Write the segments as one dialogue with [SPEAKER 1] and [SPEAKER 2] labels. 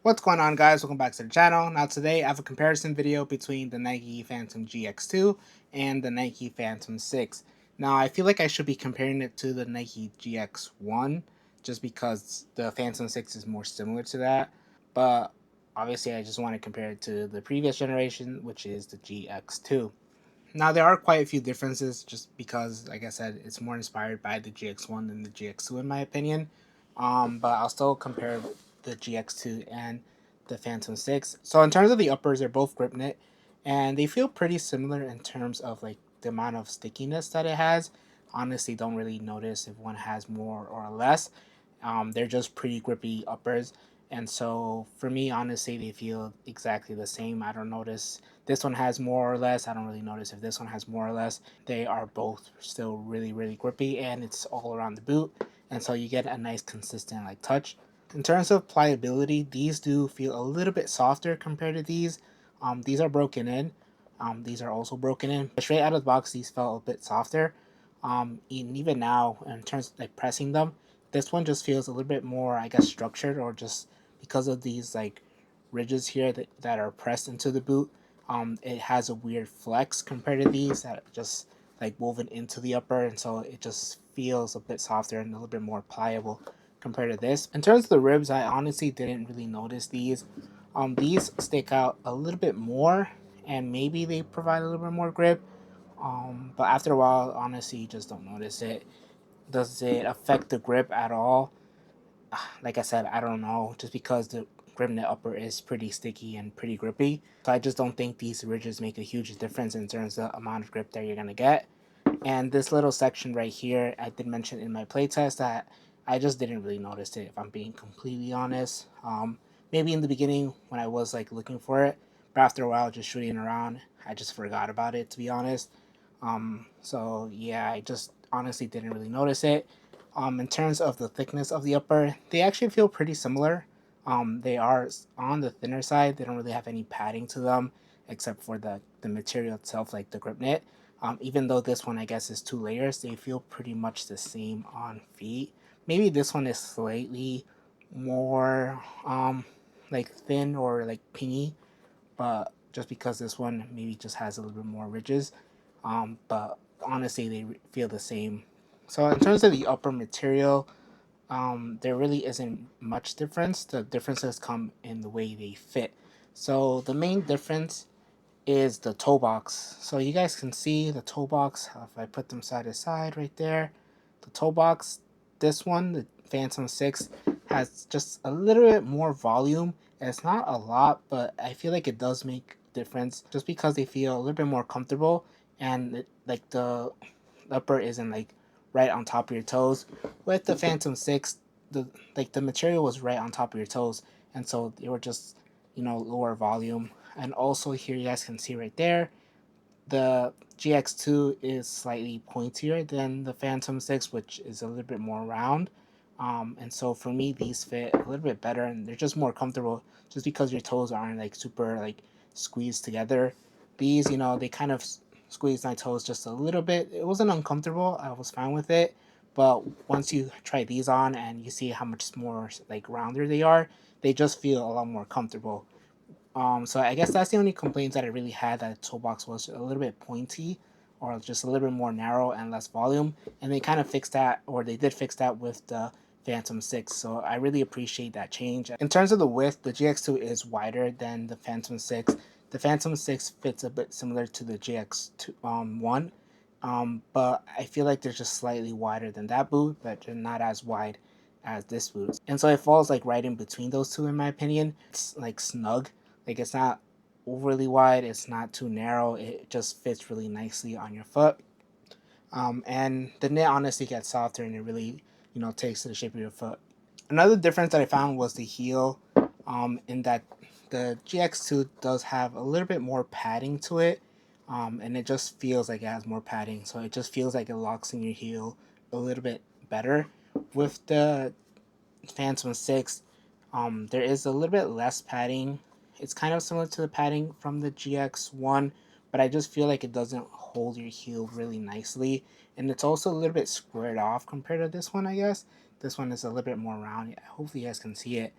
[SPEAKER 1] What's going on, guys? Welcome back to the channel. Now today I have a comparison video between the Nike Phantom GX2 and the Nike Phantom 6. Now I feel like I should be comparing it to the Nike GX1 just because the Phantom 6 is more similar to that, but obviously I just want to compare it to the previous generation, which is the GX2. Now there are quite a few differences just because, like I said, it's more inspired by the GX1 than the GX2 in my opinion. But I'll still compare the GX2 and the Phantom 6. So in terms of the uppers, they're both grip knit, and they feel pretty similar in terms of like the amount of stickiness that it has. Honestly, don't really notice if one has more or less. They're just pretty grippy uppers, and so for me, honestly, they feel exactly the same. I don't notice this one has more or less. I don't really notice if this one has more or less. They are both still really, really grippy, and it's all around the boot, and so you get a nice consistent like touch. In terms of pliability, these do feel a little bit softer compared to these. These are broken in. These are also broken in. But straight out of the box, these felt a bit softer. And even now, in terms of like pressing them, this one just feels a little bit more, I guess, structured, or just because of these like ridges here that are pressed into the boot. It has a weird flex compared to these that just like woven into the upper, and so it just feels a bit softer and a little bit more pliable compared to this. In terms of the ribs, I honestly didn't really notice these. These stick out a little bit more, and maybe they provide a little bit more grip. But after a while, honestly, you just don't notice it. Does it affect the grip at all? Like I said, I don't know. Just because the grip knit upper is pretty sticky and pretty grippy, so I just don't think these ridges make a huge difference in terms of the amount of grip that you're gonna get. And this little section right here, I did mention in my playtest that I just didn't really notice it, if I'm being completely honest. Maybe in the beginning when I was like looking for it, but after a while just shooting around, I just forgot about it, to be honest. So yeah, I just honestly didn't really notice it. In terms of the thickness of the upper, they actually feel pretty similar. They are on the thinner side. They don't really have any padding to them except for the material itself, like the grip knit. Even though this one, I guess, is 2 layers, they feel pretty much the same on feet. Maybe this one is slightly more like thin or like pingy, but just because this one maybe just has a little bit more ridges. But honestly, they feel the same. So in terms of the upper material, there really isn't much difference. The differences come in the way they fit. So the main difference is the toe box. So you guys can see the toe box if I put them side to side right there. The toe box, this one, the Phantom 6, has just a little bit more volume. It's not a lot, but I feel like it does make a difference just because they feel a little bit more comfortable, and like the upper isn't like right on top of your toes. With the Phantom 6, the material was right on top of your toes, and so they were just, lower volume. And also here you guys can see right there, the GX2 is slightly pointier than the Phantom 6, which is a little bit more round. And so for me, these fit a little bit better, and they're just more comfortable just because your toes aren't like super like squeezed together. These, they kind of squeezed my toes just a little bit. It wasn't uncomfortable. I was fine with it. But once you try these on and you see how much more like rounder they are, they just feel a lot more comfortable. So I guess that's the only complaints that I really had, that the toe box was a little bit pointy or just a little bit more narrow and less volume. And they kind of fixed that, or they did fix that with the Phantom 6. So I really appreciate that change. In terms of the width, the GX2 is wider than the Phantom 6. The Phantom 6 fits a bit similar to the GX2 1. But I feel like they're just slightly wider than that boot, but they're not as wide as this boot. And so it falls like right in between those two in my opinion. It's like snug, like it's not overly wide, it's not too narrow. It just fits really nicely on your foot. And the knit honestly gets softer, and it really, takes to the shape of your foot. Another difference that I found was the heel. In that the GX2 does have a little bit more padding to it, and it just feels like it has more padding. So it just feels like it locks in your heel a little bit better. With the Phantom 6, there is a little bit less padding. It's kind of similar to the padding from the GX1, but I just feel like it doesn't hold your heel really nicely. And it's also a little bit squared off compared to this one, I guess. This one is a little bit more round. Hopefully you guys can see it.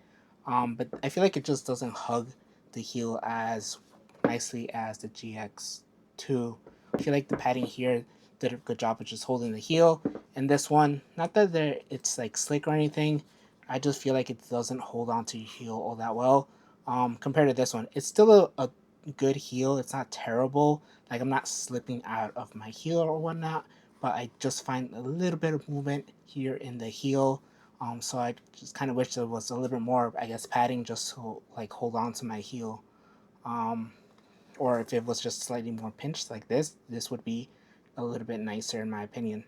[SPEAKER 1] But I feel like it just doesn't hug the heel as nicely as the GX2. I feel like the padding here did a good job of just holding the heel, and this one, not that it's like slick or anything, I just feel like it doesn't hold on to your heel all that well. Compared to this one, it's still a good heel. It's not terrible. Like, I'm not slipping out of my heel or whatnot, but I just find a little bit of movement here in the heel. So I just kind of wish there was a little bit more, I guess, padding just to like hold on to my heel. Um, or if it was just slightly more pinched like this would be a little bit nicer in my opinion.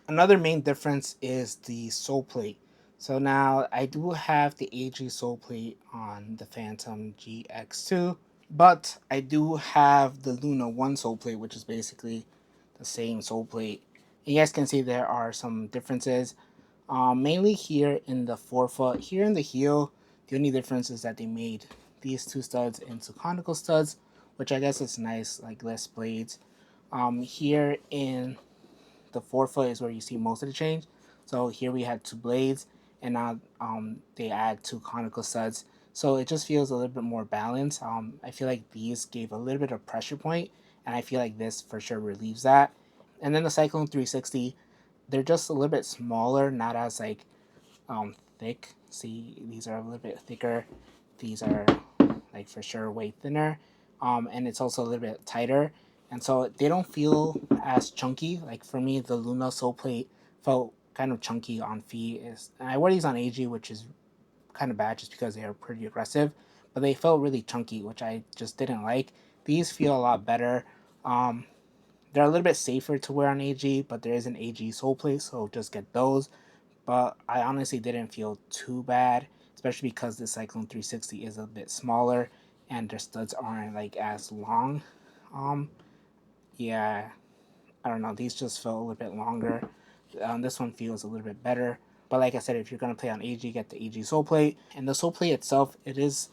[SPEAKER 1] Another main difference is the sole plate. So now I do have the AG sole plate on the Phantom GX2, but I do have the Luna 1 sole plate, which is basically the same sole plate. And you guys can see there are some differences, mainly here in the forefoot. Here in the heel, the only difference is that they made these two studs into conical studs, which I guess is nice, like less blades. Here in the forefoot is where you see most of the change. So here we had two blades, and now they add two conical studs. So it just feels a little bit more balanced. I feel like these gave a little bit of pressure point, and I feel like this for sure relieves that. And then the Cyclone 360, they're just a little bit smaller, not as like thick. See, these are a little bit thicker. These are like for sure way thinner, and it's also a little bit tighter, and so they don't feel as chunky. Like for me, the Luna Soul Plate felt kind of chunky on feet. Is and I wore these on AG, which is kind of bad just because they are pretty aggressive, but they felt really chunky, which I just didn't like. These feel a lot better. Um, they're a little bit safer to wear on AG, but there is an AG Soul Plate, so just get those. But I honestly didn't feel too bad, especially because the Cyclone 360 is a bit smaller and their studs aren't like as long. Um, yeah, I don't know. These just felt a little bit longer. This one feels a little bit better. But like I said, if you're gonna play on AG, get the AG Soul Plate. And the Soul Plate itself, it is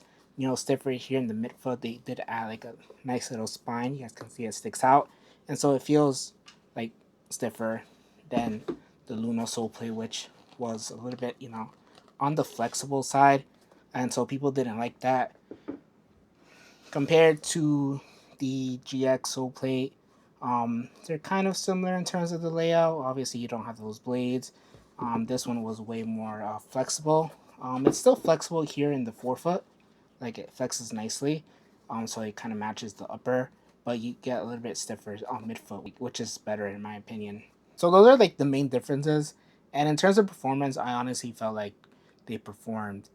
[SPEAKER 1] stiff right here in the midfoot. They did add like a nice little spine. You guys can see it sticks out, and so it feels like stiffer than the Luna Soul Plate, which was a little bit on the flexible side, and so people didn't like that compared to the GX Soul Plate. They're kind of similar in terms of the layout. Obviously, you don't have those blades. This one was way more flexible. It's still flexible here in the forefoot, like it flexes nicely. So it kind of matches the upper, but you get a little bit stiffer on midfoot, which is better in my opinion. So those are like the main differences. And in terms of performance, I honestly felt like they performed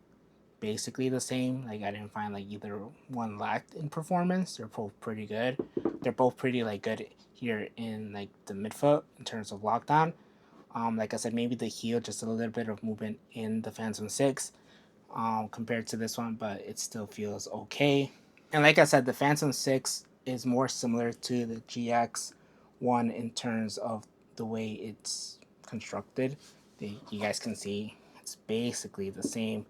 [SPEAKER 1] basically the same. Like I didn't find like either one lacked in performance. They're both pretty good. They're both pretty like good here in like the midfoot in terms of lockdown. Like I said, maybe the heel just a little bit of movement in the Phantom 6 compared to this one, but it still feels okay. And like I said, the Phantom 6 is more similar to the GX1 in terms of the way it's constructed. You guys can see it's basically the same.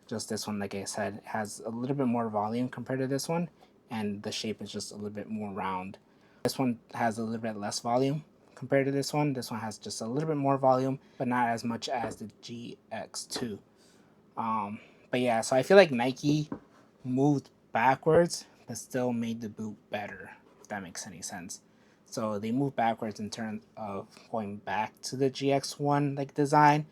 [SPEAKER 1] Just this one, like I said, has a little bit more volume compared to this one, and the shape is just a little bit more round. This one has a little bit less volume compared to this one. This one has just a little bit more volume, but not as much as the GX2. Um, but yeah, so I feel like Nike moved backwards, but still made the boot better, if that makes any sense. So they moved backwards in terms of going back to the GX1 like design,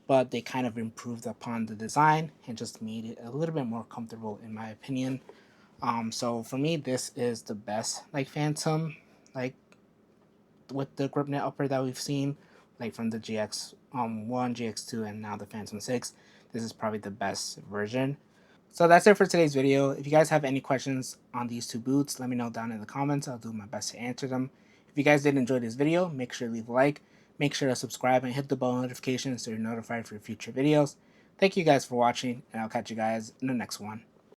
[SPEAKER 1] but they kind of improved upon the design and just made it a little bit more comfortable in my opinion. So for me, this is the best like Phantom, like with the grip net upper that we've seen, like from the GX one, GX2, and now the Phantom 6. This is probably the best version. So that's it for today's video. If you guys have any questions on these two boots, let me know down in the comments. I'll do my best to answer them. If you guys did enjoy this video, make sure to leave a like, make sure to subscribe, and hit the bell notification so you're notified for future videos. Thank you guys for watching, and I'll catch you guys in the next one.